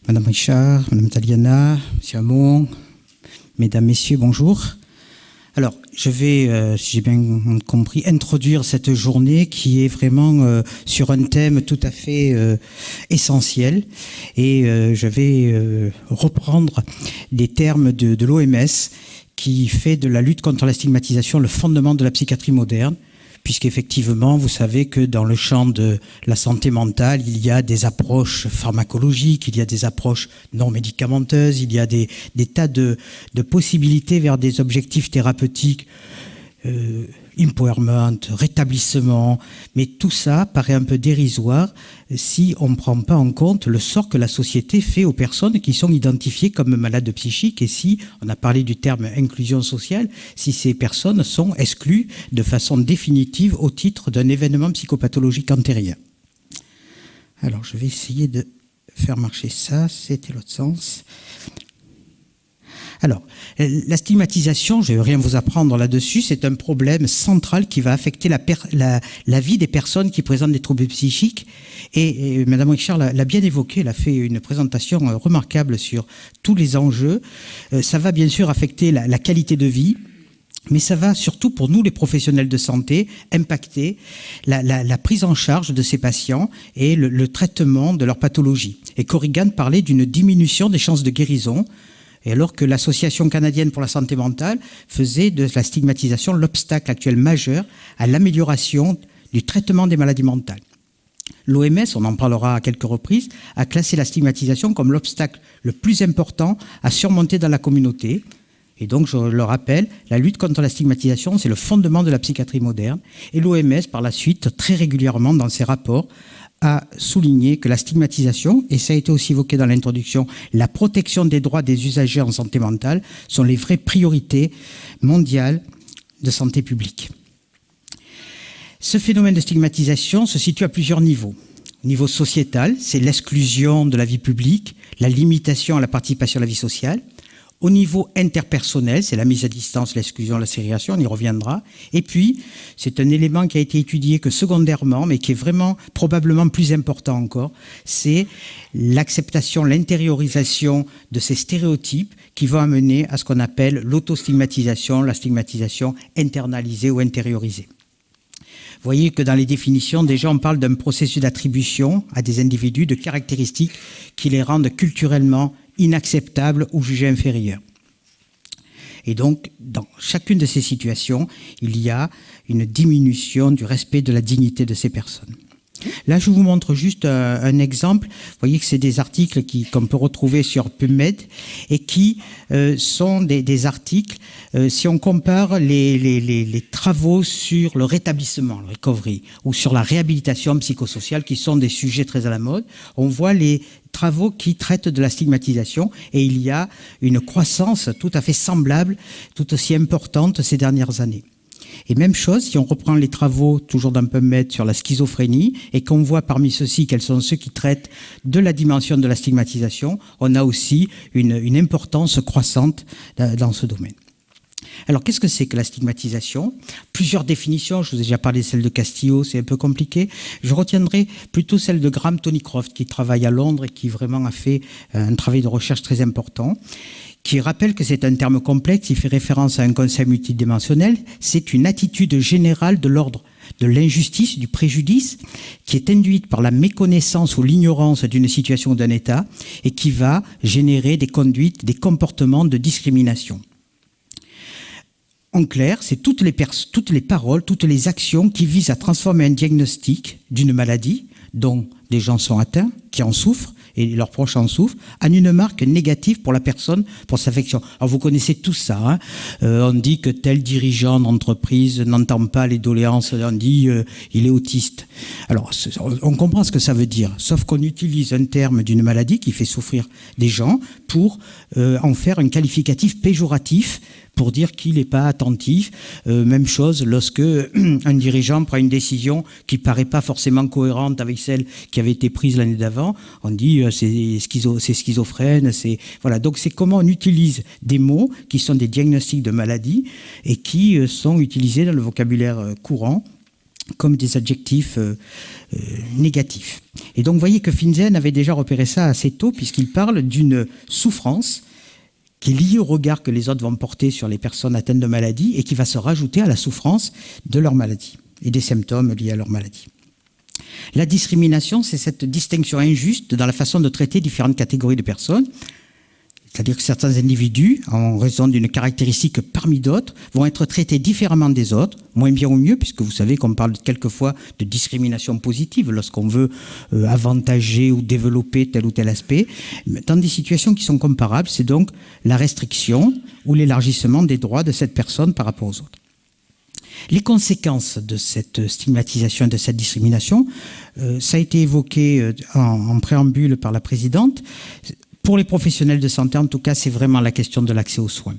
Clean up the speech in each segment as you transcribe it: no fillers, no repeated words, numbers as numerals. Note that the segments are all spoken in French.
Madame Richard, Madame Taliana, Monsieur Hamon, Mesdames, Messieurs, bonjour. Alors, je vais, si j'ai bien compris, introduire cette journée qui est vraiment sur un thème tout à fait essentiel. Et je vais reprendre des termes de l'OMS qui fait de la lutte contre la stigmatisation le fondement de la psychiatrie moderne. Puisqu'effectivement, vous savez que dans le champ de la santé mentale, il y a des approches pharmacologiques, il y a des approches non médicamenteuses, il y a des tas de possibilités vers des objectifs thérapeutiques, empowerment, rétablissement, mais tout ça paraît un peu dérisoire si on ne prend pas en compte le sort que la société fait aux personnes qui sont identifiées comme malades psychiques et si, on a parlé du terme inclusion sociale, si ces personnes sont exclues de façon définitive au titre d'un événement psychopathologique antérieur. Alors, je vais essayer de faire marcher ça, c'était l'autre sens. Alors, la stigmatisation, je ne vais rien vous apprendre là-dessus, c'est un problème central qui va affecter la vie des personnes qui présentent des troubles psychiques. Et Madame Richard l'a bien évoqué, elle a fait une présentation remarquable sur tous les enjeux. Ça va bien sûr affecter la qualité de vie, mais ça va surtout pour nous, les professionnels de santé, impacter la prise en charge de ces patients et le traitement de leur pathologie. Et Corrigan parlait d'une diminution des chances de guérison, et alors que l'Association canadienne pour la santé mentale faisait de la stigmatisation l'obstacle actuel majeur à l'amélioration du traitement des maladies mentales. L'OMS, on en parlera à quelques reprises, a classé la stigmatisation comme l'obstacle le plus important à surmonter dans la communauté. Et donc, je le rappelle, la lutte contre la stigmatisation, c'est le fondement de la psychiatrie moderne. Et l'OMS, par la suite, très régulièrement dans ses rapports, a souligné que la stigmatisation, et ça a été aussi évoqué dans l'introduction, la protection des droits des usagers en santé mentale sont les vraies priorités mondiales de santé publique. Ce phénomène de stigmatisation se situe à plusieurs niveaux. Au niveau sociétal, c'est l'exclusion de la vie publique, la limitation à la participation à la vie sociale. Au niveau interpersonnel, c'est la mise à distance, l'exclusion, la ségrégation, on y reviendra. Et puis, c'est un élément qui a été étudié que secondairement, mais qui est vraiment probablement plus important encore, c'est l'acceptation, l'intériorisation de ces stéréotypes qui vont amener à ce qu'on appelle l'autostigmatisation, la stigmatisation internalisée ou intériorisée. Vous voyez que dans les définitions, déjà on parle d'un processus d'attribution à des individus de caractéristiques qui les rendent culturellement inacceptables ou jugés inférieurs. Et donc, dans chacune de ces situations, il y a une diminution du respect de la dignité de ces personnes. Là, je vous montre juste un exemple. Vous voyez que c'est des articles qu'on peut retrouver sur PubMed et qui sont des articles, si on compare les travaux sur le rétablissement, le recovery, ou sur la réhabilitation psychosociale, qui sont des sujets très à la mode, on voit les travaux qui traitent de la stigmatisation et il y a une croissance tout à fait semblable, tout aussi importante ces dernières années. Et même chose, si on reprend les travaux, toujours d'un PubMed, sur la schizophrénie, et qu'on voit parmi ceux-ci quels sont ceux qui traitent de la dimension de la stigmatisation, on a aussi une importance croissante dans ce domaine. Alors, qu'est-ce que c'est que la stigmatisation ? Plusieurs définitions, je vous ai déjà parlé de celle de Castillo, c'est un peu compliqué. Je retiendrai plutôt celle de Graham Thornycroft, qui travaille à Londres et qui vraiment a fait un travail de recherche très important, qui rappelle que c'est un terme complexe, il fait référence à un concept multidimensionnel, c'est une attitude générale de l'ordre de l'injustice, du préjudice, qui est induite par la méconnaissance ou l'ignorance d'une situation ou d'un état et qui va générer des conduites, des comportements de discrimination. En clair, c'est toutes les paroles, toutes les actions qui visent à transformer un diagnostic d'une maladie dont des gens sont atteints, qui en souffrent, et leurs proches en souffrent, en une marque négative pour la personne, pour sa affection. Alors vous connaissez tout ça, hein. On dit que tel dirigeant d'entreprise n'entend pas les doléances, on dit il est autiste. Alors on comprend ce que ça veut dire, sauf qu'on utilise un terme d'une maladie qui fait souffrir des gens pour en faire un qualificatif péjoratif, pour dire qu'il n'est pas attentif. Même chose lorsque un dirigeant prend une décision qui ne paraît pas forcément cohérente avec celle qui avait été prise l'année d'avant, on dit c'est schizophrène. Voilà. Donc c'est comment on utilise des mots qui sont des diagnostics de maladie et qui sont utilisés dans le vocabulaire courant comme des adjectifs négatifs. Et donc vous voyez que Finzen avait déjà repéré ça assez tôt, puisqu'il parle d'une souffrance qui est liée au regard que les autres vont porter sur les personnes atteintes de maladie et qui va se rajouter à la souffrance de leur maladie et des symptômes liés à leur maladie. La discrimination, c'est cette distinction injuste dans la façon de traiter différentes catégories de personnes. C'est-à-dire que certains individus, en raison d'une caractéristique parmi d'autres, vont être traités différemment des autres, moins bien ou mieux, puisque vous savez qu'on parle quelquefois de discrimination positive lorsqu'on veut avantager ou développer tel ou tel aspect. Dans des situations qui sont comparables, c'est donc la restriction ou l'élargissement des droits de cette personne par rapport aux autres. Les conséquences de cette stigmatisation et de cette discrimination, ça a été évoqué en préambule par la présidente. Pour les professionnels de santé, en tout cas, c'est vraiment la question de l'accès aux soins.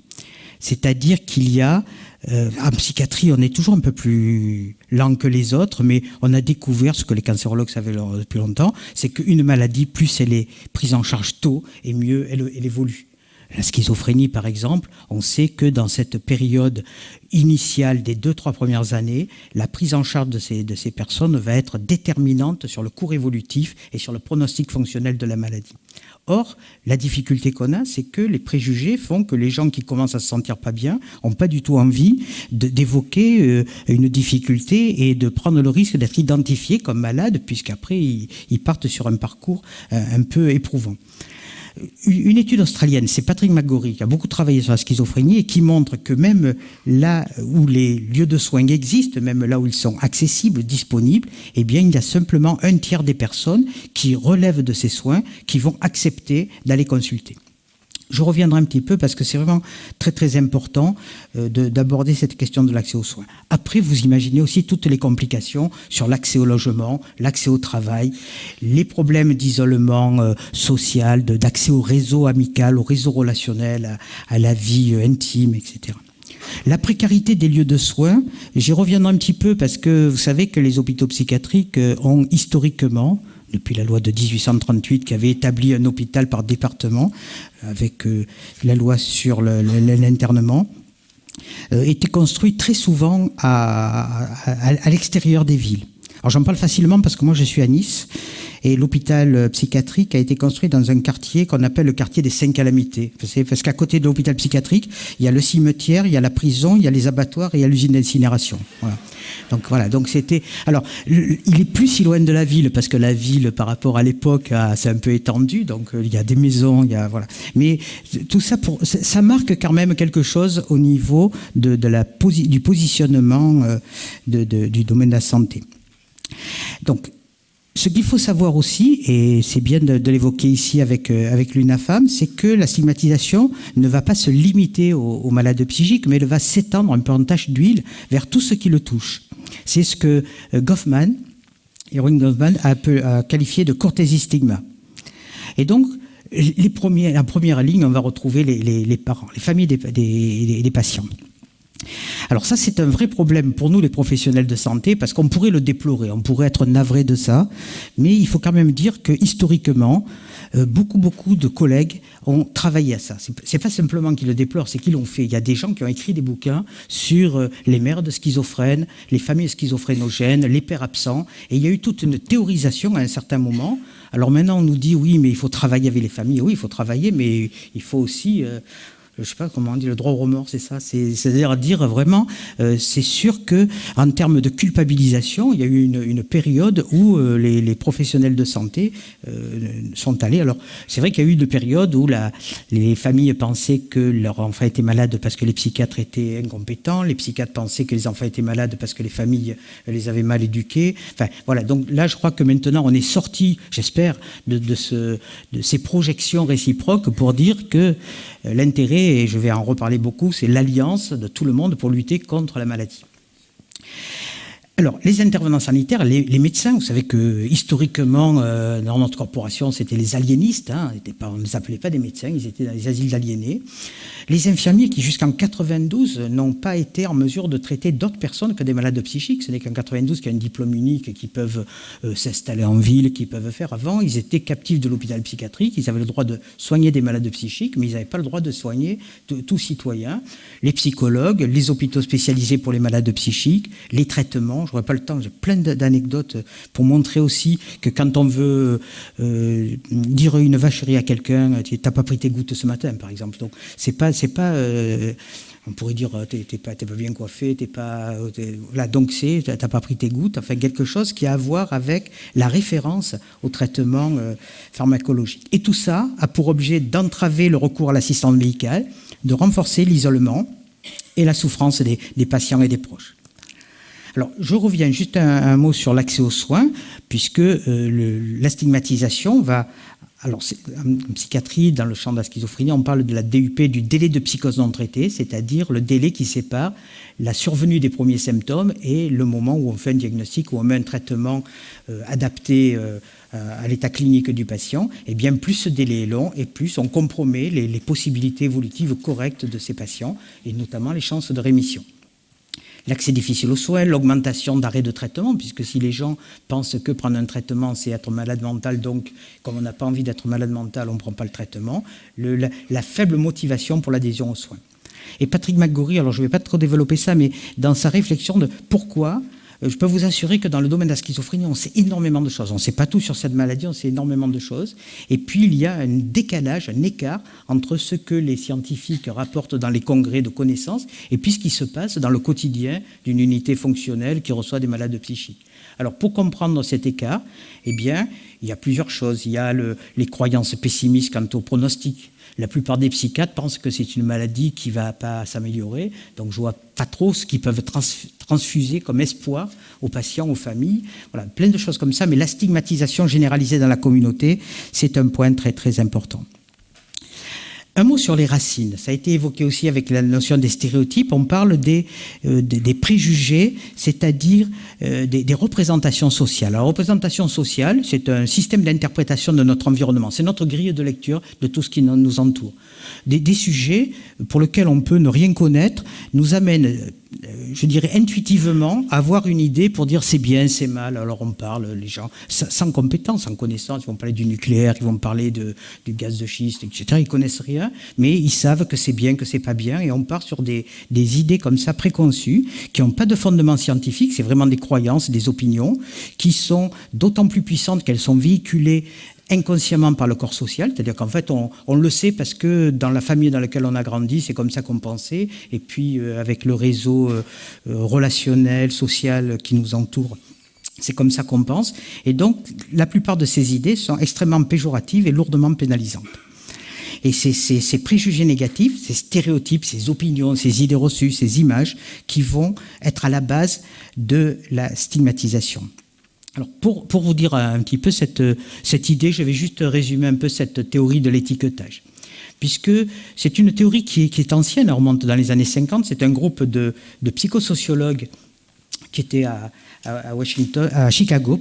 C'est-à-dire qu'il y a, en psychiatrie, on est toujours un peu plus lent que les autres, mais on a découvert ce que les cancérologues savaient depuis longtemps, c'est qu'une maladie, plus elle est prise en charge tôt, et mieux elle évolue. La schizophrénie, par exemple, on sait que dans cette période initiale des 2-3 premières années, la prise en charge de ces personnes va être déterminante sur le cours évolutif et sur le pronostic fonctionnel de la maladie. Or, la difficulté qu'on a, c'est que les préjugés font que les gens qui commencent à se sentir pas bien n'ont pas du tout envie d'évoquer une difficulté et de prendre le risque d'être identifiés comme malades, puisqu'après, ils partent sur un parcours un peu éprouvant. Une étude australienne, c'est Patrick McGorry, qui a beaucoup travaillé sur la schizophrénie et qui montre que même là où les lieux de soins existent, même là où ils sont accessibles, disponibles, eh bien, il y a simplement 1/3 des personnes qui relèvent de ces soins qui vont accepter d'aller consulter. Je reviendrai un petit peu parce que c'est vraiment très très important d'aborder cette question de l'accès aux soins. Après, vous imaginez aussi toutes les complications sur l'accès au logement, l'accès au travail, les problèmes d'isolement social, d'accès au réseau amical, au réseau relationnel, à la vie intime, etc. La précarité des lieux de soins, j'y reviendrai un petit peu parce que vous savez que les hôpitaux psychiatriques ont historiquement, depuis la loi de 1838 qui avait établi un hôpital par département avec la loi sur l'internement, était construit très souvent à l'extérieur des villes. Alors j'en parle facilement parce que moi je suis à Nice et l'hôpital psychiatrique a été construit dans un quartier qu'on appelle le quartier des 5 calamités. Parce qu'à côté de l'hôpital psychiatrique, il y a le cimetière, il y a la prison, il y a les abattoirs et il y a l'usine d'incinération. Voilà. Donc c'était. Alors, il est plus si loin de la ville parce que la ville, par rapport à l'époque, c'est un peu étendu. Donc il y a des maisons, il y a voilà. Mais tout ça ça marque quand même quelque chose au niveau du positionnement du domaine de la santé. Donc, ce qu'il faut savoir aussi, et c'est bien de l'évoquer ici avec l'UNAFAM, c'est que la stigmatisation ne va pas se limiter aux malades psychiques, mais elle va s'étendre un peu en tache d'huile vers tout ce qui le touche. C'est ce que Erwin Goffman a qualifié de courtésie-stigma. Et donc, la première ligne, on va retrouver les parents, les familles des patients. Alors ça, c'est un vrai problème pour nous, les professionnels de santé, parce qu'on pourrait le déplorer, on pourrait être navré de ça, mais il faut quand même dire que historiquement, beaucoup de collègues ont travaillé à ça. C'est pas simplement qu'ils le déplorent, c'est qu'ils l'ont fait. Il y a des gens qui ont écrit des bouquins sur les mères de schizophrènes, les familles schizophrénogènes, les pères absents, et il y a eu toute une théorisation à un certain moment. Alors maintenant, on nous dit, oui, mais il faut travailler avec les familles. Oui, il faut travailler, mais il faut aussi... je ne sais pas comment on dit, le droit au remords, c'est ça. C'est-à-dire dire vraiment, c'est sûr que en termes de culpabilisation, il y a eu une période où les professionnels de santé sont allés. Alors, c'est vrai qu'il y a eu une période où les familles pensaient que leurs enfants étaient malades parce que les psychiatres étaient incompétents, les psychiatres pensaient que les enfants étaient malades parce que les familles les avaient mal éduqués. Enfin, voilà. Donc là, je crois que maintenant, on est sorti, j'espère, de ces projections réciproques pour dire que l'intérêt, et je vais en reparler beaucoup, c'est l'alliance de tout le monde pour lutter contre la maladie. Alors, les intervenants sanitaires, les médecins, vous savez que historiquement, dans notre corporation, c'était les aliénistes, on ne les appelait pas des médecins, ils étaient dans les asiles d'aliénés. Les infirmiers qui, jusqu'en 92, n'ont pas été en mesure de traiter d'autres personnes que des malades psychiques. Ce n'est qu'en 92 qu'il y a un diplôme unique qui peuvent s'installer en ville, qui peuvent faire. Avant, ils étaient captifs de l'hôpital psychiatrique, ils avaient le droit de soigner des malades psychiques, mais ils n'avaient pas le droit de soigner tout citoyen. Les psychologues, les hôpitaux spécialisés pour les malades psychiques, les traitements, j'aurais pas le temps, j'ai plein d'anecdotes pour montrer aussi que quand on veut dire une vacherie à quelqu'un, t'as pas pris tes gouttes ce matin, par exemple. Donc c'est pas on pourrait dire t'es pas bien coiffé, voilà, donc t'as pas pris tes gouttes, enfin quelque chose qui a à voir avec la référence au traitement pharmacologique. Et tout ça a pour objet d'entraver le recours à l'assistance médicale, de renforcer l'isolement et la souffrance des patients et des proches. Alors, je reviens juste un mot sur l'accès aux soins, puisque la stigmatisation va... Alors, en psychiatrie, dans le champ de la schizophrénie, on parle de la DUP, du délai de psychose non traitée, c'est-à-dire le délai qui sépare la survenue des premiers symptômes et le moment où on fait un diagnostic, où on met un traitement adapté à l'état clinique du patient. Et bien, plus ce délai est long, et plus on compromet les possibilités évolutives correctes de ces patients, et notamment les chances de rémission. L'accès difficile aux soins, l'augmentation d'arrêts de traitement, puisque si les gens pensent que prendre un traitement, c'est être malade mental, donc comme on n'a pas envie d'être malade mental, on ne prend pas le traitement, la faible motivation pour l'adhésion aux soins. Et Patrick McGorry, alors je ne vais pas trop développer ça, mais dans sa réflexion de pourquoi, je peux vous assurer que dans le domaine de la schizophrénie, on sait énormément de choses. On ne sait pas tout sur cette maladie, on sait énormément de choses. Et puis, il y a un décalage, un écart entre ce que les scientifiques rapportent dans les congrès de connaissances et puis ce qui se passe dans le quotidien d'une unité fonctionnelle qui reçoit des malades psychiques. Alors, pour comprendre cet écart, eh bien, il y a plusieurs choses. Il y a les croyances pessimistes quant au pronostic. La plupart des psychiatres pensent que c'est une maladie qui ne va pas s'améliorer, donc je ne vois pas trop ce qu'ils peuvent transfuser comme espoir aux patients, aux familles. Voilà, plein de choses comme ça, mais la stigmatisation généralisée dans la communauté, c'est un point très très important. Un mot sur les racines. Ça a été évoqué aussi avec la notion des stéréotypes. On parle des préjugés, c'est-à-dire des représentations sociales. La représentation sociale, c'est un système d'interprétation de notre environnement. C'est notre grille de lecture de tout ce qui nous entoure. Des sujets pour lesquels on peut ne rien connaître nous amènent, je dirais intuitivement, à avoir une idée pour dire c'est bien, c'est mal. Alors on parle, les gens, sans compétence, sans connaissance, ils vont parler du nucléaire, ils vont parler du gaz de schiste, etc. Ils connaissent rien, mais ils savent que c'est bien, que c'est pas bien, et on part sur des idées comme ça préconçues, qui n'ont pas de fondement scientifique, c'est vraiment des croyances, des opinions, qui sont d'autant plus puissantes qu'elles sont véhiculées inconsciemment par le corps social, c'est-à-dire qu'en fait on le sait parce que dans la famille dans laquelle on a grandi, c'est comme ça qu'on pensait, et puis avec le réseau relationnel, social qui nous entoure, c'est comme ça qu'on pense, et donc la plupart de ces idées sont extrêmement péjoratives et lourdement pénalisantes. Et c'est ces préjugés négatifs, ces stéréotypes, ces opinions, ces idées reçues, ces images qui vont être à la base de la stigmatisation. Alors pour vous dire un petit peu cette idée, je vais juste résumer un peu cette théorie de l'étiquetage. Puisque c'est une théorie qui est ancienne, elle remonte dans les années 50, c'est un groupe de psychosociologues qui étaient à Chicago,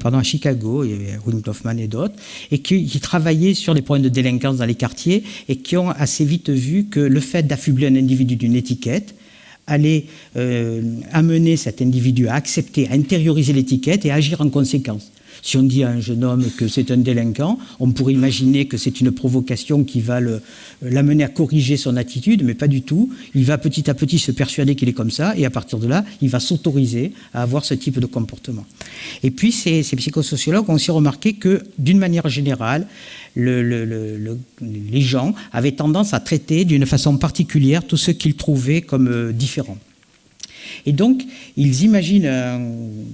il y avait Wim Hoffman et d'autres, et qui travaillaient sur les problèmes de délinquance dans les quartiers et qui ont assez vite vu que le fait d'affubler un individu d'une étiquette allait amener cet individu à accepter, à intérioriser l'étiquette et à agir en conséquence. Si on dit à un jeune homme que c'est un délinquant, on pourrait imaginer que c'est une provocation qui va l'amener à corriger son attitude, mais pas du tout. Il va petit à petit se persuader qu'il est comme ça, et à partir de là, il va s'autoriser à avoir ce type de comportement. Et puis, ces psychosociologues ont aussi remarqué que, d'une manière générale, les gens avaient tendance à traiter d'une façon particulière tout ce qu'ils trouvaient comme différent. Et donc, ils imaginent un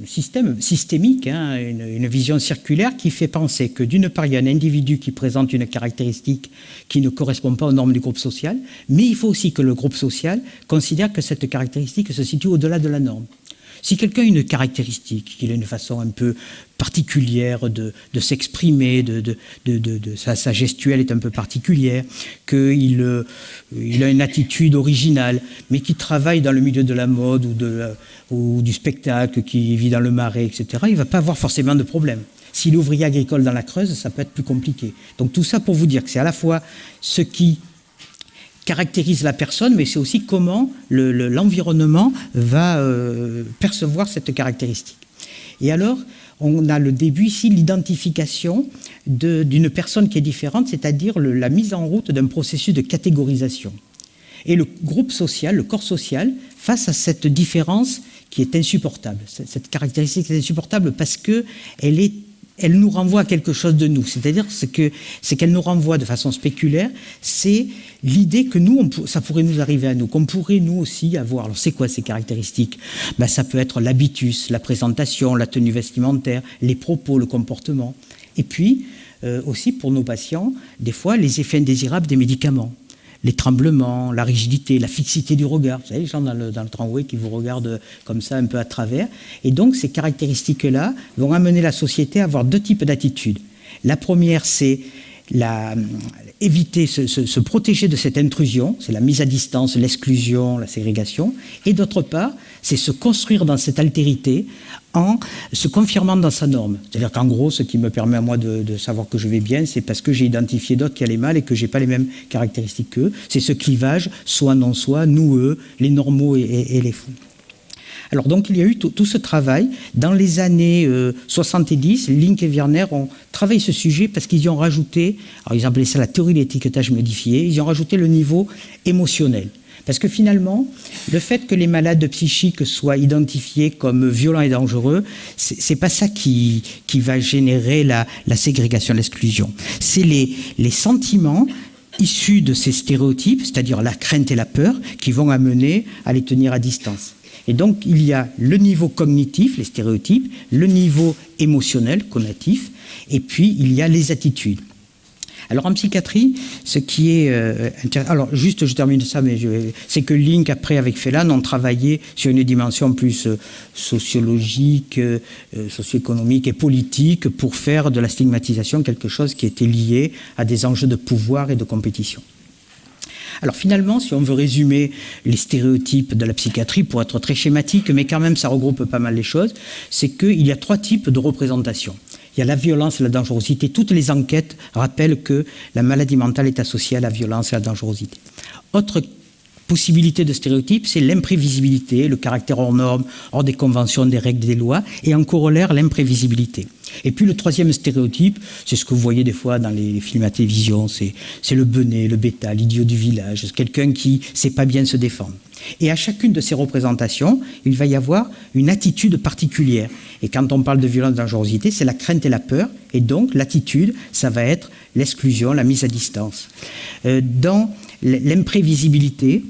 système systémique, une vision circulaire qui fait penser que d'une part, il y a un individu qui présente une caractéristique qui ne correspond pas aux normes du groupe social, mais il faut aussi que le groupe social considère que cette caractéristique se situe au-delà de la norme. Si quelqu'un a une caractéristique, qu'il a une façon un peu particulière de s'exprimer, sa gestuelle est un peu particulière, qu'il a une attitude originale, mais qui travaille dans le milieu de la mode ou du spectacle, qui vit dans le Marais, etc., il ne va pas avoir forcément de problème. S'il est ouvrier agricole dans la Creuse, ça peut être plus compliqué. Donc tout ça pour vous dire que c'est à la fois ce qui caractérise la personne, mais c'est aussi comment l'environnement va percevoir cette caractéristique. Et alors, on a le début ici, l'identification d'une personne qui est différente, c'est-à-dire la mise en route d'un processus de catégorisation. Et le groupe social, le corps social, face à cette différence qui est insupportable. Cette caractéristique est insupportable parce que elle nous renvoie à quelque chose de nous. C'est-à-dire c'est qu'elle nous renvoie de façon spéculaire, c'est l'idée que nous, ça pourrait nous arriver à nous, qu'on pourrait nous aussi avoir. Alors c'est quoi ces caractéristiques? Ça peut être l'habitus, la présentation, la tenue vestimentaire, les propos, le comportement. Et puis, aussi pour nos patients, des fois, les effets indésirables des médicaments. Les tremblements, la rigidité, la fixité du regard. Vous savez, les gens dans le tramway qui vous regardent comme ça un peu à travers. Et donc, ces caractéristiques-là vont amener la société à avoir deux types d'attitudes. La première, c'est éviter, se protéger de cette intrusion, c'est la mise à distance, l'exclusion, la ségrégation. Et d'autre part, c'est se construire dans cette altérité en se confirmant dans sa norme. C'est-à-dire qu'en gros, ce qui me permet à moi de savoir que je vais bien, c'est parce que j'ai identifié d'autres qui allaient mal et que je n'ai pas les mêmes caractéristiques qu'eux. C'est ce clivage, soit, non, soit, nous, eux, les normaux et les fous. Alors donc il y a eu tout ce travail. Dans les années 70, Link et Wierner ont travaillé ce sujet parce qu'ils y ont rajouté, alors ils appelaient ça la théorie de l'étiquetage modifié, ils y ont rajouté le niveau émotionnel. Parce que finalement, le fait que les malades psychiques soient identifiés comme violents et dangereux, c'est pas ça qui va générer la ségrégation, l'exclusion. C'est les sentiments issus de ces stéréotypes, c'est-à-dire la crainte et la peur, qui vont amener à les tenir à distance. Et donc, il y a le niveau cognitif, les stéréotypes, le niveau émotionnel, connatif, et puis il y a les attitudes. Alors en psychiatrie, ce qui est intéressant, alors juste je termine ça, mais c'est que Link après avec Phelan ont travaillé sur une dimension plus sociologique, socio-économique et politique pour faire de la stigmatisation quelque chose qui était lié à des enjeux de pouvoir et de compétition. Alors finalement, si on veut résumer les stéréotypes de la psychiatrie, pour être très schématique, mais quand même ça regroupe pas mal les choses, c'est qu'il y a trois types de représentations. Il y a la violence et la dangerosité. Toutes les enquêtes rappellent que la maladie mentale est associée à la violence et à la dangerosité. Autre possibilité de stéréotype, c'est l'imprévisibilité, le caractère hors norme, hors des conventions, des règles, des lois, et en corollaire, l'imprévisibilité. Et puis le troisième stéréotype, c'est ce que vous voyez des fois dans les films à télévision, c'est le benet, le bêta, l'idiot du village, c'est quelqu'un qui ne sait pas bien se défendre. Et à chacune de ces représentations, il va y avoir une attitude particulière. Et quand on parle de violence, de dangerosité, c'est la crainte et la peur, et donc l'attitude, ça va être l'exclusion, la mise à distance. Dans l'imprévisibilité,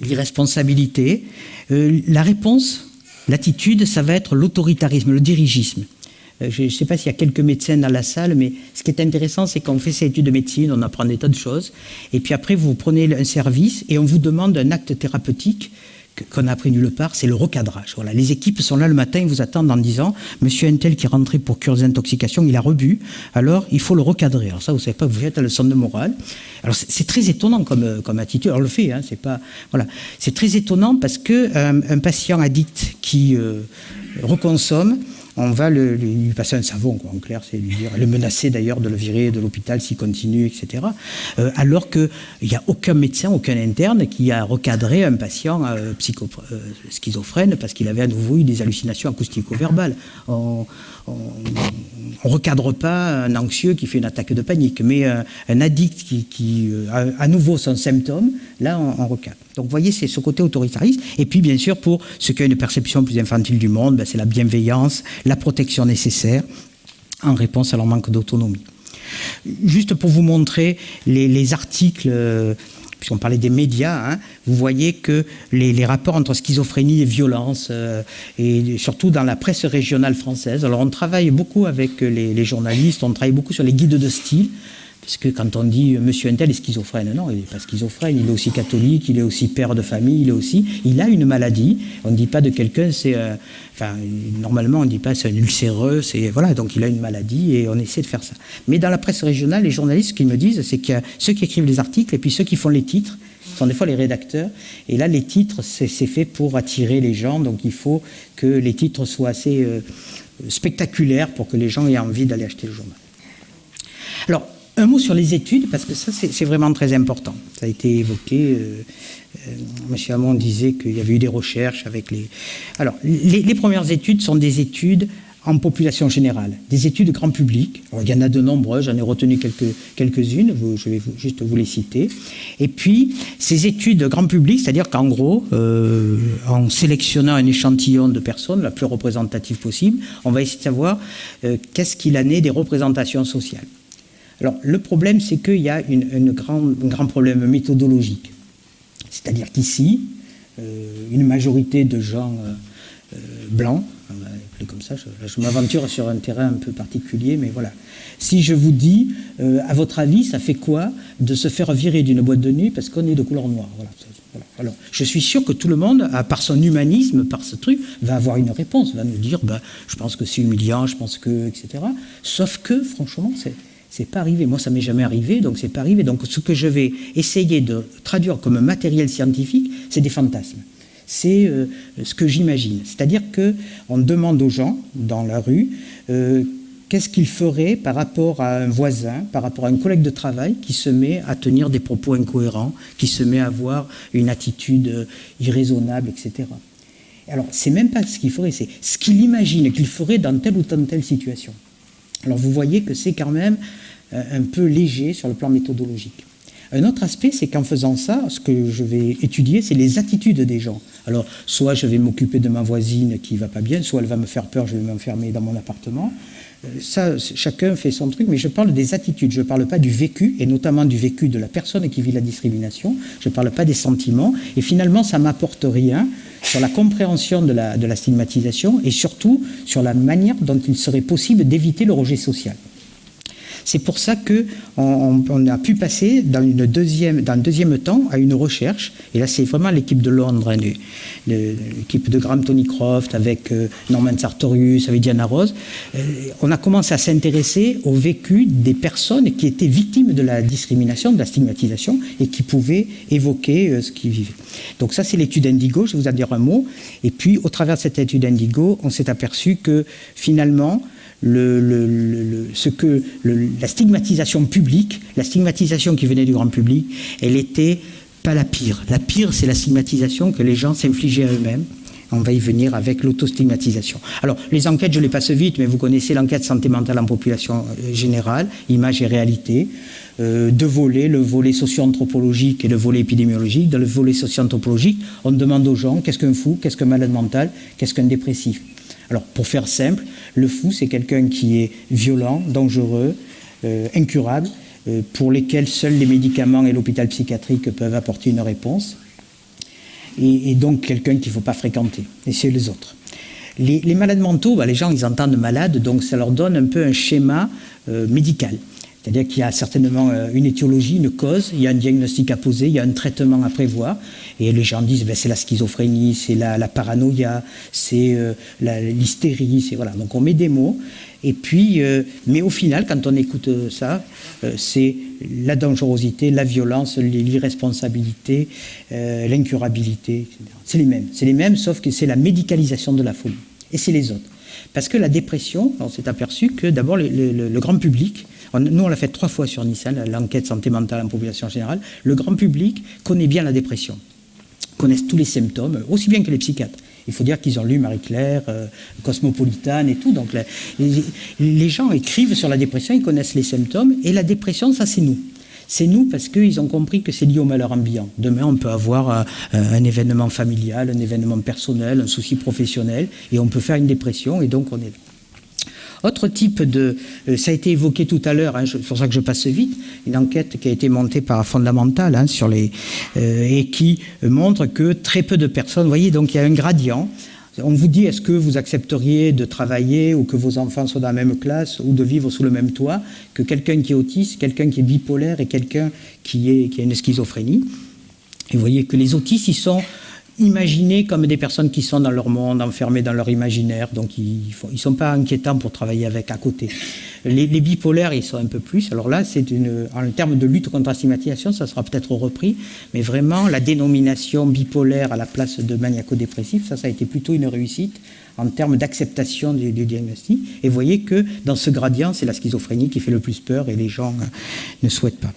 l'irresponsabilité, la réponse, l'attitude, ça va être l'autoritarisme, le dirigisme. Je ne sais pas s'il y a quelques médecins dans la salle, mais ce qui est intéressant, c'est qu'on fait ces études de médecine, on apprend des tas de choses, et puis après, vous prenez un service et on vous demande un acte thérapeutique qu'on a appris nulle part, c'est le recadrage. Voilà, les équipes sont là le matin, ils vous attendent en disant « Monsieur Untel qui est rentré pour cure des intoxications, il a rebu, alors il faut le recadrer. » Alors ça, vous ne savez pas, vous faites la leçon de morale. Alors c'est très étonnant comme attitude. Alors on le fait, hein, c'est pas... Voilà. C'est très étonnant parce qu'un patient addict qui reconsomme, on va lui passer un savon, quoi, en clair, c'est lui dire, le menacer d'ailleurs de le virer de l'hôpital s'il continue, etc. Alors qu'il n'y a aucun médecin, aucun interne qui a recadré un patient schizophrène parce qu'il avait à nouveau eu des hallucinations acoustico-verbales. On ne recadre pas un anxieux qui fait une attaque de panique, mais un addict qui a à nouveau son symptôme, là on recadre. Donc vous voyez, c'est ce côté autoritariste. Et puis bien sûr, pour ceux qui ont une perception plus infantile du monde, c'est la bienveillance, la protection nécessaire en réponse à leur manque d'autonomie. Juste pour vous montrer les articles, puisqu'on parlait des médias, hein, vous voyez que les rapports entre schizophrénie et violence, et surtout dans la presse régionale française, alors on travaille beaucoup avec les journalistes, on travaille beaucoup sur les guides de style, puisque quand on dit « Monsieur Untel est schizophrène », non, il n'est pas schizophrène, il est aussi catholique, il est aussi père de famille, il a une maladie. On ne dit pas de quelqu'un, normalement on ne dit pas c'est un ulcéreux, voilà, donc il a une maladie et on essaie de faire ça. Mais dans la presse régionale, les journalistes, ce qu'ils me disent, c'est qu'il y a ceux qui écrivent les articles et puis ceux qui font les titres, sont des fois les rédacteurs, et là les titres, c'est fait pour attirer les gens, donc il faut que les titres soient assez spectaculaires pour que les gens aient envie d'aller acheter le journal. Alors, un mot sur les études, parce que ça, c'est vraiment très important. Ça a été évoqué. M. Hamon disait qu'il y avait eu des recherches avec les... Alors, les premières études sont des études en population générale, des études grand public. Alors, il y en a de nombreuses, j'en ai retenu quelques-unes, je vais juste vous les citer. Et puis, ces études grand public, c'est-à-dire qu'en gros, en sélectionnant un échantillon de personnes, la plus représentative possible, on va essayer de savoir qu'est-ce qu'il en est des représentations sociales. Alors, le problème, c'est qu'il y a un grand problème méthodologique. C'est-à-dire qu'ici, une majorité de gens blancs, comme ça, je m'aventure sur un terrain un peu particulier, mais voilà. Si je vous dis, à votre avis, ça fait quoi de se faire virer d'une boîte de nuit parce qu'on est de couleur noire, voilà. Alors, je suis sûr que tout le monde, par son humanisme, par ce truc, va avoir une réponse, va nous dire, je pense que c'est humiliant, je pense que, etc. Sauf que, franchement, c'est pas arrivé. Moi, ça m'est jamais arrivé, donc c'est pas arrivé. Donc, ce que je vais essayer de traduire comme matériel scientifique, c'est des fantasmes. C'est ce que j'imagine. C'est-à-dire qu'on demande aux gens, dans la rue, qu'est-ce qu'ils feraient par rapport à un voisin, par rapport à un collègue de travail qui se met à tenir des propos incohérents, qui se met à avoir une attitude irraisonnable, etc. Alors, c'est même pas ce qu'il ferait, c'est ce qu'il imagine qu'il ferait dans telle ou telle situation. Alors, vous voyez que c'est quand même un peu léger sur le plan méthodologique. Un autre aspect, c'est qu'en faisant ça, ce que je vais étudier, c'est les attitudes des gens. Alors, soit je vais m'occuper de ma voisine qui ne va pas bien, soit elle va me faire peur, je vais m'enfermer dans mon appartement. Ça, chacun fait son truc, mais je parle des attitudes. Je ne parle pas du vécu, et notamment du vécu de la personne qui vit la discrimination. Je ne parle pas des sentiments. Et finalement, ça ne m'apporte rien sur la compréhension de la stigmatisation et surtout sur la manière dont il serait possible d'éviter le rejet social. C'est pour ça qu'on a pu passer dans le deuxième temps à une recherche, et là c'est vraiment l'équipe de Londres, hein, l'équipe de Graham Tony Croft avec Norman Sartorius, avec Diana Rose. On a commencé à s'intéresser au vécu des personnes qui étaient victimes de la discrimination, de la stigmatisation, et qui pouvaient évoquer ce qu'ils vivaient. Donc ça c'est l'étude Indigo, je vais vous en dire un mot. Et puis au travers de cette étude Indigo, on s'est aperçu que finalement, la stigmatisation publique, la stigmatisation qui venait du grand public, elle n'était pas la pire. La pire, c'est la stigmatisation que les gens s'infligeaient à eux-mêmes. On va y venir avec l'autostigmatisation. Alors, les enquêtes, je les passe vite, mais vous connaissez l'enquête santé mentale en population générale, images et réalité. Deux volets, le volet socio-anthropologique et le volet épidémiologique. Dans le volet socio-anthropologique, on demande aux gens qu'est-ce qu'un fou, qu'est-ce qu'un malade mental, qu'est-ce qu'un dépressif. Alors, pour faire simple, le fou, c'est quelqu'un qui est violent, dangereux, incurable, pour lesquels seuls les médicaments et l'hôpital psychiatrique peuvent apporter une réponse. Et donc, quelqu'un qu'il ne faut pas fréquenter. Et c'est les autres. Les malades mentaux, les gens, ils entendent malade, donc ça leur donne un peu un schéma médical. C'est-à-dire qu'il y a certainement une étiologie, une cause, il y a un diagnostic à poser, il y a un traitement à prévoir. Et les gens disent c'est la schizophrénie, c'est la paranoïa, c'est l'hystérie, c'est voilà. Donc on met des mots. Et puis, mais au final, quand on écoute ça, c'est la dangerosité, la violence, l'irresponsabilité, l'incurabilité, etc. C'est les mêmes, sauf que c'est la médicalisation de la folie. Et c'est les autres. Parce que la dépression, on s'est aperçu que d'abord le grand public, nous on l'a fait 3 fois sur Nissan, l'enquête santé mentale en population générale, le grand public connaît bien la dépression, connaissent tous les symptômes, aussi bien que les psychiatres. Il faut dire qu'ils ont lu Marie-Claire, Cosmopolitan et tout, donc les gens écrivent sur la dépression, ils connaissent les symptômes, et la dépression, ça c'est nous. C'est nous parce qu'ils ont compris que c'est lié au malheur ambiant. Demain, on peut avoir un événement familial, un événement personnel, un souci professionnel, et on peut faire une dépression, et donc on est là. Autre type de... ça a été évoqué tout à l'heure, c'est pour ça que je passe vite, une enquête qui a été montée par Fondamental sur et qui montre que très peu de personnes... Vous voyez, donc il y a un gradient. On vous dit, est-ce que vous accepteriez de travailler ou que vos enfants soient dans la même classe ou de vivre sous le même toit que quelqu'un qui est autiste, quelqu'un qui est bipolaire et quelqu'un qui a une schizophrénie. Et vous voyez que les autistes, ils sont imaginés comme des personnes qui sont dans leur monde, enfermées dans leur imaginaire, donc ils ne sont pas inquiétants pour travailler avec à côté. Les bipolaires, ils sont un peu plus. Alors là, en termes de lutte contre la stigmatisation, ça sera peut-être repris, mais vraiment, la dénomination bipolaire à la place de maniaco-dépressif, ça a été plutôt une réussite en termes d'acceptation du diagnostic. Et vous voyez que dans ce gradient, c'est la schizophrénie qui fait le plus peur et les gens ne souhaitent pas.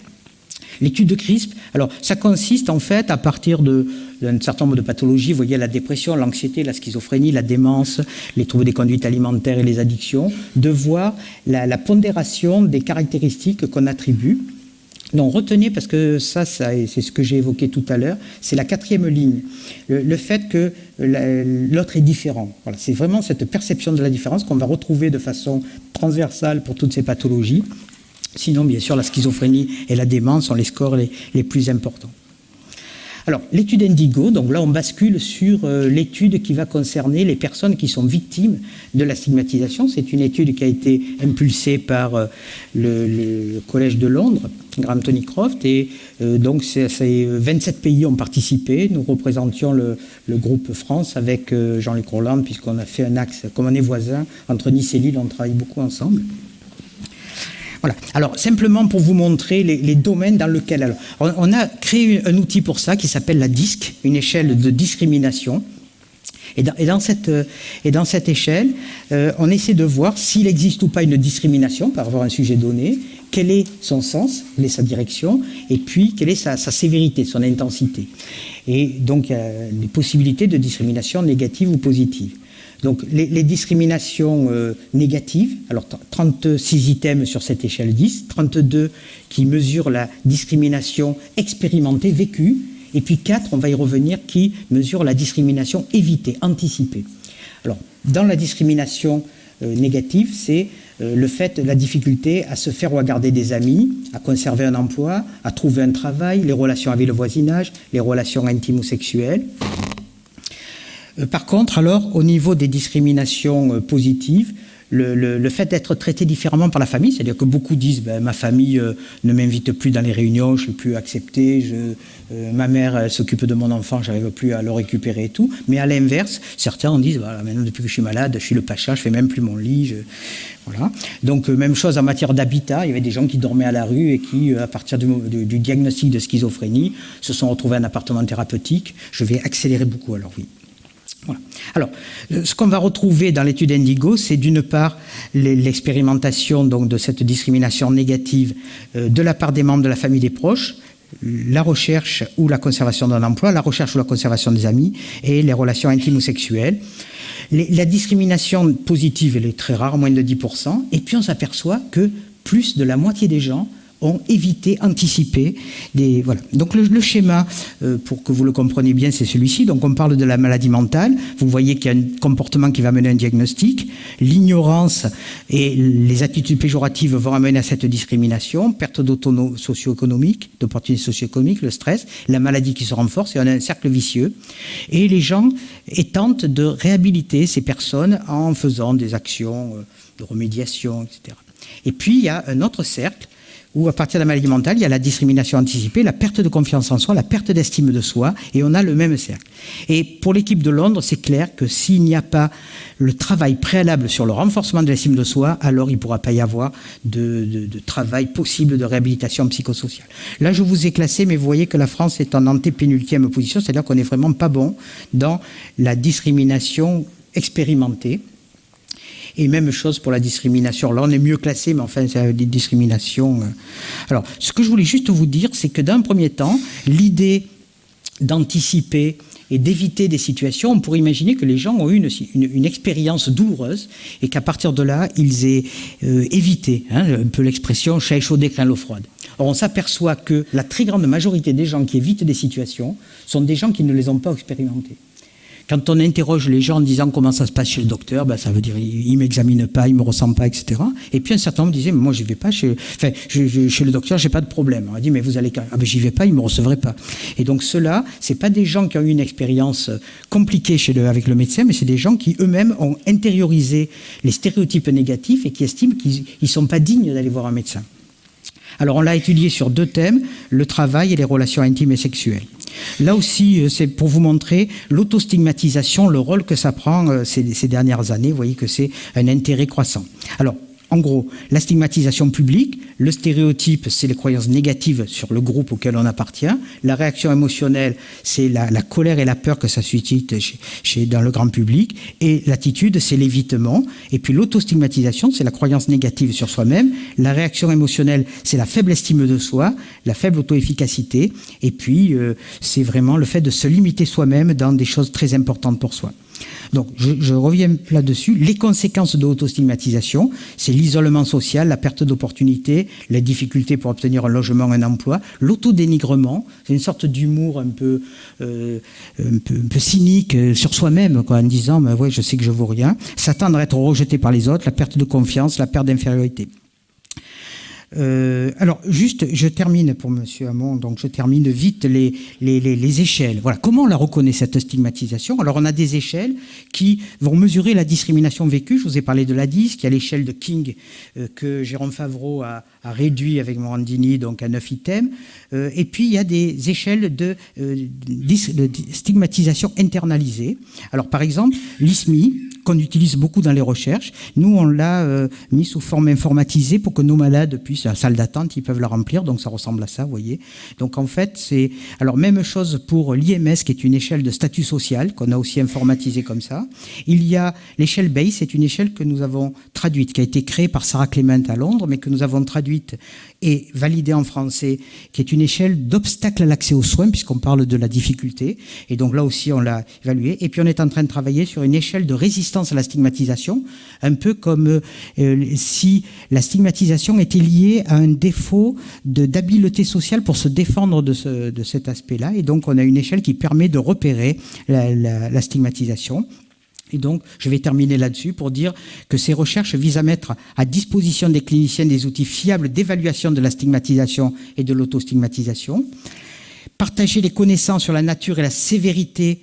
L'étude de CRISP, alors ça consiste en fait à partir d'un certain nombre de pathologies, vous voyez la dépression, l'anxiété, la schizophrénie, la démence, les troubles des conduites alimentaires et les addictions, de voir la pondération des caractéristiques qu'on attribue. Donc retenez, parce que ça c'est ce que j'ai évoqué tout à l'heure, c'est la 4e ligne, le fait que l'autre est différent. Voilà, c'est vraiment cette perception de la différence qu'on va retrouver de façon transversale pour toutes ces pathologies. Sinon, bien sûr, la schizophrénie et la démence sont les scores les plus importants. Alors, l'étude Indigo, donc là on bascule sur l'étude qui va concerner les personnes qui sont victimes de la stigmatisation. C'est une étude qui a été impulsée par le Collège de Londres, Graham Tony Croft, et donc 27 pays ont participé. Nous représentions le groupe France avec Jean-Luc Rolland, puisqu'on a fait un axe, comme on est voisins, entre Nice et Lille, on travaille beaucoup ensemble. Voilà. Alors, simplement pour vous montrer les domaines dans lesquels... Alors, on a créé un outil pour ça qui s'appelle la DISC, une échelle de discrimination. Et dans cette échelle, on essaie de voir s'il existe ou pas une discrimination par rapport à un sujet donné, quel est son sens, quelle est sa direction, et puis quelle est sa sévérité, son intensité. Et donc, il y a des possibilités de discrimination négative ou positive. Donc les discriminations négatives, alors 36 items sur cette échelle 10, 32 qui mesurent la discrimination expérimentée, vécue, et puis 4, on va y revenir, qui mesurent la discrimination évitée, anticipée. Alors dans la discrimination négative, c'est le fait, la difficulté à se faire ou à garder des amis, à conserver un emploi, à trouver un travail, les relations avec le voisinage, les relations intimes ou sexuelles. Par contre, alors, au niveau des discriminations positives, le fait d'être traité différemment par la famille, c'est-à-dire que beaucoup disent ma famille ne m'invite plus dans les réunions, je ne suis plus accepté, ma mère elle s'occupe de mon enfant, je n'arrive plus à le récupérer et tout. Mais à l'inverse, certains en disent maintenant depuis que je suis malade, je suis le pacha, je ne fais même plus mon lit. Voilà. Donc même chose en matière d'habitat, il y avait des gens qui dormaient à la rue et qui, à partir du diagnostic de schizophrénie, se sont retrouvés en appartement thérapeutique. Je vais accélérer beaucoup alors, oui. Voilà. Alors, ce qu'on va retrouver dans l'étude Indigo, c'est d'une part l'expérimentation donc de cette discrimination négative de la part des membres de la famille des proches, la recherche ou la conservation d'un emploi, la recherche ou la conservation des amis et les relations intimes ou sexuelles. La discrimination positive, elle est très rare, moins de 10%, et puis on s'aperçoit que plus de la moitié des gens ont évité, anticipé des... Voilà. Donc le schéma, pour que vous le compreniez bien, c'est celui-ci. Donc on parle de la maladie mentale. Vous voyez qu'il y a un comportement qui va mener à un diagnostic. L'ignorance et les attitudes péjoratives vont amener à cette discrimination. Perte d'autonomie socio-économique, d'opportunités socio-économiques, le stress, la maladie qui se renforce, et on a un cercle vicieux. Et les gens tentent de réhabiliter ces personnes en faisant des actions de remédiation, etc. Et puis il y a un autre cercle où à partir de la maladie mentale, il y a la discrimination anticipée, la perte de confiance en soi, la perte d'estime de soi, et on a le même cercle. Et pour l'équipe de Londres, c'est clair que s'il n'y a pas le travail préalable sur le renforcement de l'estime de soi, alors il ne pourra pas y avoir de travail possible de réhabilitation psychosociale. Là, je vous ai classé, mais vous voyez que la France est en antépénultième position, c'est-à-dire qu'on n'est vraiment pas bon dans la discrimination expérimentée. Et même chose pour la discrimination. Là, on est mieux classé, mais enfin, c'est des discriminations. Alors, ce que je voulais juste vous dire, c'est que d'un premier temps, l'idée d'anticiper et d'éviter des situations, on pourrait imaginer que les gens ont eu une expérience douloureuse et qu'à partir de là, ils aient évité, un peu l'expression « chat échaudé craint l'eau froide ». Or, on s'aperçoit que la très grande majorité des gens qui évitent des situations sont des gens qui ne les ont pas expérimentées. Quand on interroge les gens en disant comment ça se passe chez le docteur, ça veut dire il ne m'examine pas, il ne me ressent pas, etc. Et puis un certain nombre disaient, mais moi je ne vais pas chez le docteur, je n'ai pas de problème. On a dit, mais vous allez quand même, j'y vais pas, il ne me recevrait pas. Et donc ceux-là, ce n'est pas des gens qui ont eu une expérience compliquée avec le médecin, mais c'est des gens qui eux-mêmes ont intériorisé les stéréotypes négatifs et qui estiment qu'ils ne sont pas dignes d'aller voir un médecin. Alors on l'a étudié sur 2 thèmes, le travail et les relations intimes et sexuelles. Là aussi, c'est pour vous montrer l'autostigmatisation, le rôle que ça prend ces dernières années. Vous voyez que c'est un intérêt croissant. Alors, En gros, la stigmatisation publique, le stéréotype, c'est les croyances négatives sur le groupe auquel on appartient. La réaction émotionnelle, c'est la colère et la peur que ça suscite dans le grand public. Et l'attitude, c'est l'évitement. Et puis l'autostigmatisation, c'est la croyance négative sur soi-même. La réaction émotionnelle, c'est la faible estime de soi, la faible auto-efficacité. Et puis, c'est vraiment le fait de se limiter soi-même dans des choses très importantes pour soi. Donc, je reviens là-dessus. Les conséquences de l'autostigmatisation, c'est l'isolement social, la perte d'opportunités, les difficultés pour obtenir un logement, un emploi, l'autodénigrement, c'est une sorte d'humour un peu cynique sur soi-même, quoi, en disant « ouais, je sais que je vaux rien », s'attendre à être rejeté par les autres, la perte de confiance, la perte d'infériorité. Alors, juste, je termine pour Monsieur Hamon, donc je termine vite les échelles. Voilà, comment on la reconnaît, cette stigmatisation? Alors, on a des échelles qui vont mesurer la discrimination vécue. Je vous ai parlé de la DISC, il y a l'échelle de King que Jérôme Favreau a réduit avec Morandini, donc à 9 items. Et puis, il y a des échelles de stigmatisation internalisée. Alors, par exemple, l'ISMI, qu'on utilise beaucoup dans les recherches, nous, on l'a mis sous forme informatisée pour que nos malades puissent, la salle d'attente, ils peuvent la remplir, donc ça ressemble à ça, vous voyez. Donc, en fait, c'est... Alors, même chose pour l'IMS, qui est une échelle de statut social, qu'on a aussi informatisée comme ça. Il y a l'échelle BASE, c'est une échelle que nous avons traduite, qui a été créée par Sarah Clement à Londres, mais que nous avons traduite et validée en français, qui est une échelle d'obstacle à l'accès aux soins, puisqu'on parle de la difficulté. Et donc là aussi, on l'a évaluée. Et puis, on est en train de travailler sur une échelle de résistance à la stigmatisation, un peu comme si la stigmatisation était liée à un défaut d'habileté sociale pour se défendre de cet aspect-là. Et donc, on a une échelle qui permet de repérer la stigmatisation. Et donc, je vais terminer là-dessus pour dire que ces recherches visent à mettre à disposition des cliniciens des outils fiables d'évaluation de la stigmatisation et de l'autostigmatisation, partager les connaissances sur la nature et la sévérité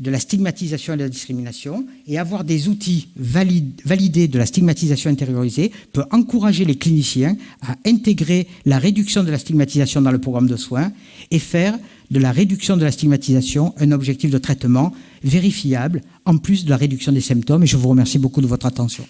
de la stigmatisation et de la discrimination, et avoir des outils validés de la stigmatisation intériorisée peut encourager les cliniciens à intégrer la réduction de la stigmatisation dans le programme de soins et faire de la réduction de la stigmatisation un objectif de traitement vérifiable, en plus de la réduction des symptômes. Et je vous remercie beaucoup de votre attention.